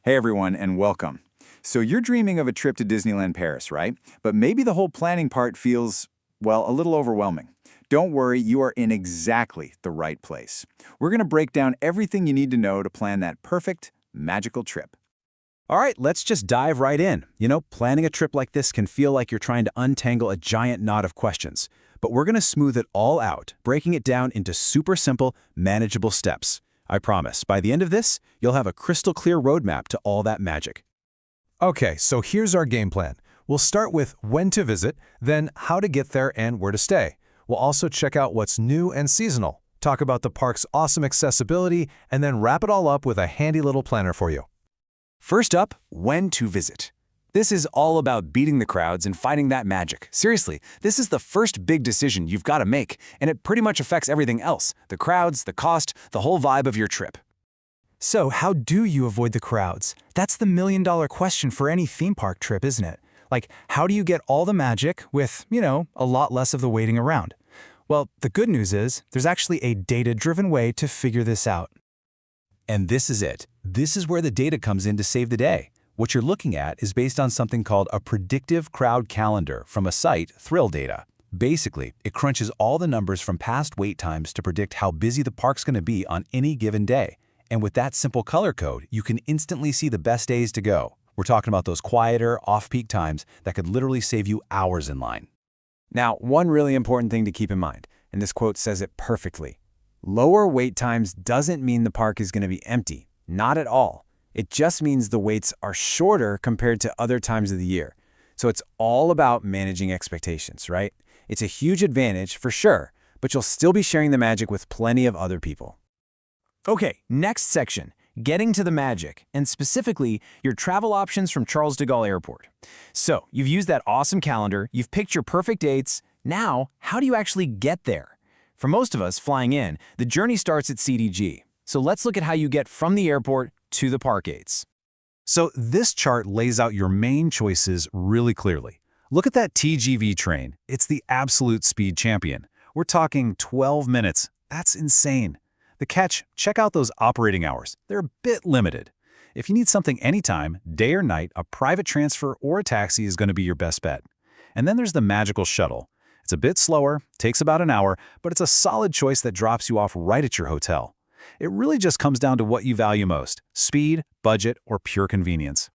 Hey everyone, and welcome. So you're dreaming of a trip to Disneyland Paris, right? But maybe the whole planning part feels, well, a little overwhelming. Don't worry, you are in exactly the right place. We're going to break down everything you need to know to plan that perfect, magical trip. All right, let's just dive right in. Planning a trip like this can feel like you're trying to untangle a giant knot of questions. But we're going to smooth it all out, breaking it down into super simple, manageable steps. I promise, by the end of this, you'll have a crystal clear roadmap to all that magic. Okay, so here's our game plan. We'll start with when to visit, then how to get there and where to stay. We'll also check out what's new and seasonal, talk about the park's awesome accessibility, and then wrap it all up with a handy little planner for you. First up, when to visit. This is all about beating the crowds and finding that magic. Seriously, this is the first big decision you've got to make, and it pretty much affects everything else. The crowds, the cost, the whole vibe of your trip. So how do you avoid the crowds? That's the million-dollar question for any theme park trip, isn't it? Like, how do you get all the magic with, a lot less of the waiting around? Well, the good news is, there's actually a data-driven way to figure this out. And this is it. This is where the data comes in to save the day. What you're looking at is based on something called a predictive crowd calendar from a site, Thrill Data. Basically, it crunches all the numbers from past wait times to predict how busy the park's going to be on any given day. And with that simple color code, you can instantly see the best days to go. We're talking about those quieter, off-peak times that could literally save you hours in line. Now, one really important thing to keep in mind, and this quote says it perfectly. Lower wait times doesn't mean the park is going to be empty. Not at all. It just means the waits are shorter compared to other times of the year. So it's all about managing expectations, right? It's a huge advantage for sure, but you'll still be sharing the magic with plenty of other people. Okay, next section, getting to the magic, and specifically your travel options from Charles de Gaulle Airport. So you've used that awesome calendar, you've picked your perfect dates. Now, how do you actually get there? For most of us flying in, the journey starts at CDG. So let's look at how you get from the airport to the park gates. So this chart lays out your main choices really clearly. Look at that TGV train. It's the absolute speed champion. We're talking 12 minutes. That's insane. The catch, check out those operating hours. They're a bit limited. If you need something anytime, day or night, a private transfer or a taxi is going to be your best bet. And then there's the magical shuttle. It's a bit slower, takes about an hour, but it's a solid choice that drops you off right at your hotel. It really just comes down to what you value most, speed, budget, or pure convenience.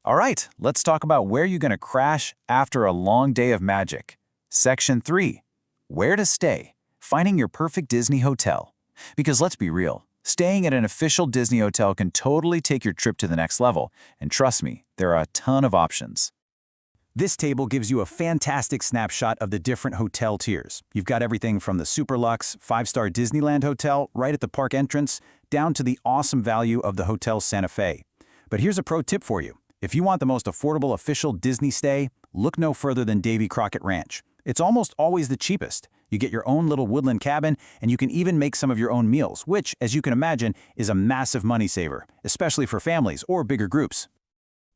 All right, let's talk about where you're going to crash after a long day of magic. Section 3, where to stay, finding your perfect Disney hotel. Because let's be real, staying at an official Disney hotel can totally take your trip to the next level. And trust me, there are a ton of options. This table gives you a fantastic snapshot of the different hotel tiers. You've got everything from the super luxe, 5-star Disneyland hotel right at the park entrance, down to the awesome value of the Hotel Santa Fe. But here's a pro tip for you. If you want the most affordable official Disney stay, look no further than Davy Crockett Ranch. It's almost always the cheapest. You get your own little woodland cabin, and you can even make some of your own meals, which, as you can imagine, is a massive money saver, especially for families or bigger groups.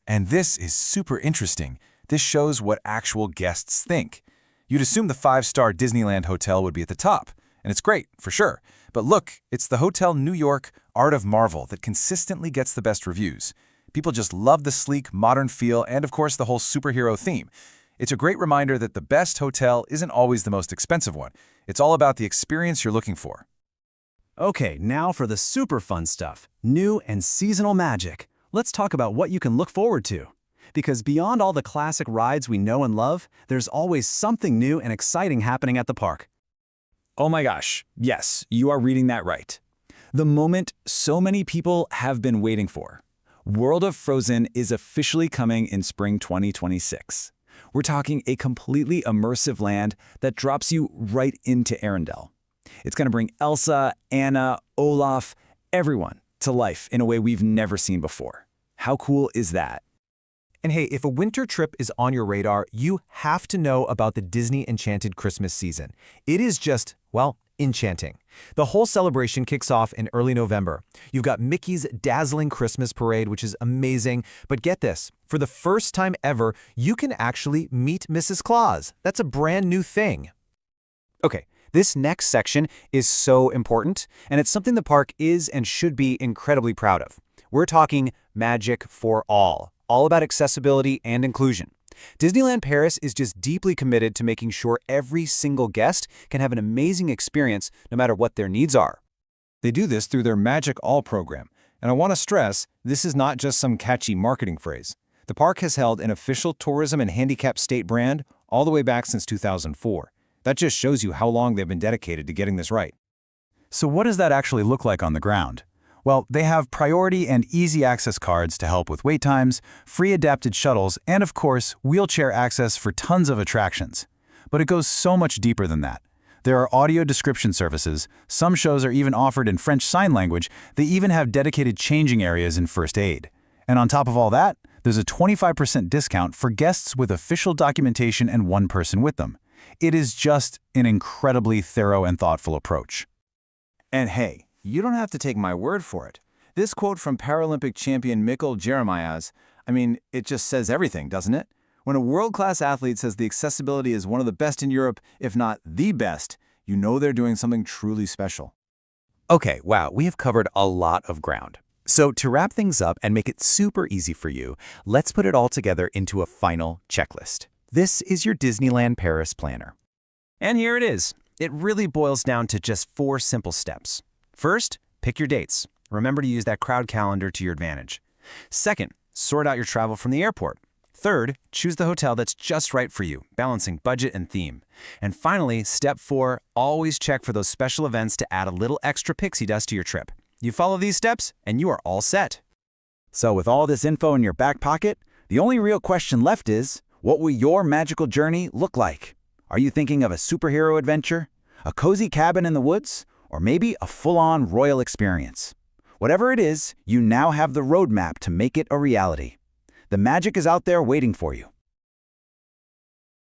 And this is super interesting. This shows what actual guests think. You'd assume the 5-star Disneyland hotel would be at the top, and it's great, for sure. But look, it's the Hotel New York Art of Marvel that consistently gets the best reviews. People just love the sleek, modern feel and, of course, the whole superhero theme. It's a great reminder that the best hotel isn't always the most expensive one. It's all about the experience you're looking for. Okay, now for the super fun stuff, new and seasonal magic. Let's talk about what you can look forward to. Because beyond all the classic rides we know and love, there's always something new and exciting happening at the park. Oh my gosh, yes, you are reading that right. The moment so many people have been waiting for. World of Frozen is officially coming in spring 2026. We're talking a completely immersive land that drops you right into Arendelle. It's going to bring Elsa, Anna, Olaf, everyone to life in a way we've never seen before. How cool is that? And hey, if a winter trip is on your radar, you have to know about the Disney Enchanted Christmas season. It is just, well, enchanting. The whole celebration kicks off in early November. You've got Mickey's dazzling Christmas parade, which is amazing. But get this, for the first time ever, you can actually meet Mrs. Claus. That's a brand new thing. Okay, this next section is so important, and it's something the park is and should be incredibly proud of. We're talking magic for all about accessibility and inclusion. Disneyland Paris is just deeply committed to making sure every single guest can have an amazing experience no matter what their needs are. They do this through their Magic All program. And I want to stress, this is not just some catchy marketing phrase. The park has held an official tourism and handicap state brand all the way back since 2004. That just shows you how long they've been dedicated to getting this right. So what does that actually look like on the ground? Well, they have priority and easy access cards to help with wait times, free adapted shuttles, and of course, wheelchair access for tons of attractions. But it goes so much deeper than that. There are audio description services, some shows are even offered in French Sign Language, they even have dedicated changing areas in first aid. And on top of all that, there's a 25% discount for guests with official documentation and one person with them. It is just an incredibly thorough and thoughtful approach. And hey, you don't have to take my word for it. This quote from Paralympic champion Mikkel Jeremias, it just says everything, doesn't it? When a world-class athlete says the accessibility is one of the best in Europe, if not the best, you know they're doing something truly special. Okay, wow, we have covered a lot of ground. So to wrap things up and make it super easy for you, let's put it all together into a final checklist. This is your Disneyland Paris planner. And here it is. It really boils down to just 4 simple steps. First, pick your dates. Remember to use that crowd calendar to your advantage. Second, sort out your travel from the airport. Third, choose the hotel that's just right for you, balancing budget and theme. And finally, step 4, always check for those special events to add a little extra pixie dust to your trip. You follow these steps, and you are all set. So with all this info in your back pocket, the only real question left is, what will your magical journey look like? Are you thinking of a superhero adventure, a cozy cabin in the woods, or maybe a full-on royal experience? Whatever it is, you now have the roadmap to make it a reality. The magic is out there waiting for you.